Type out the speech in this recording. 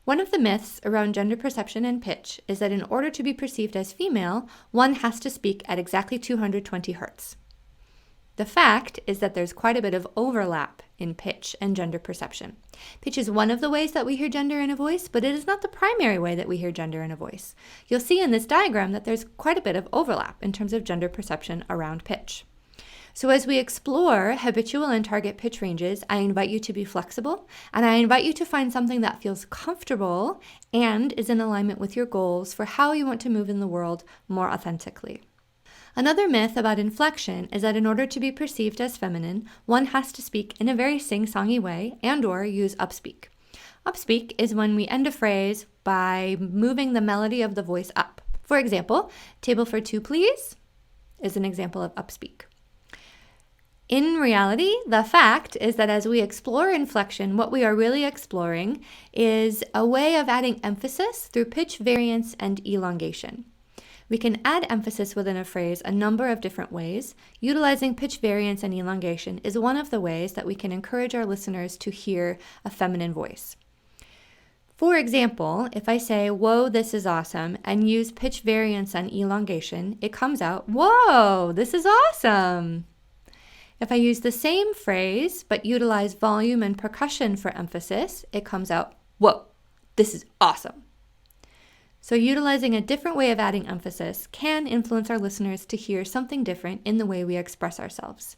One of the myths around gender perception and pitch is that in order to be perceived as female, one has to speak at exactly 220 hertz. The fact is that there's quite a bit of overlap in pitch and gender perception. Pitch is one of the ways that we hear gender in a voice, but it is not the primary way that we hear gender in a voice. You'll see in this diagram that there's quite a bit of overlap in terms of gender perception around pitch. So as we explore habitual and target pitch ranges, I invite you to be flexible, and I invite you to find something that feels comfortable and is in alignment with your goals for how you want to move in the world more authentically. Another myth about inflection is that in order to be perceived as feminine, one has to speak in a very sing-songy way and/or use upspeak. Upspeak is when we end a phrase by moving the melody of the voice up. For example, "Table for two, please," is an example of upspeak. In reality, the fact is that as we explore inflection, what we are really exploring is a way of adding emphasis through pitch variance and elongation. We can add emphasis within a phrase a number of different ways. Utilizing pitch variance and elongation is one of the ways that we can encourage our listeners to hear a feminine voice. For example, if I say, "Whoa, this is awesome," and use pitch variance and elongation, it comes out, "Whoa, this is awesome." If I use the same phrase but utilize volume and percussion for emphasis, it comes out, "Whoa, this is awesome." So utilizing a different way of adding emphasis can influence our listeners to hear something different in the way we express ourselves.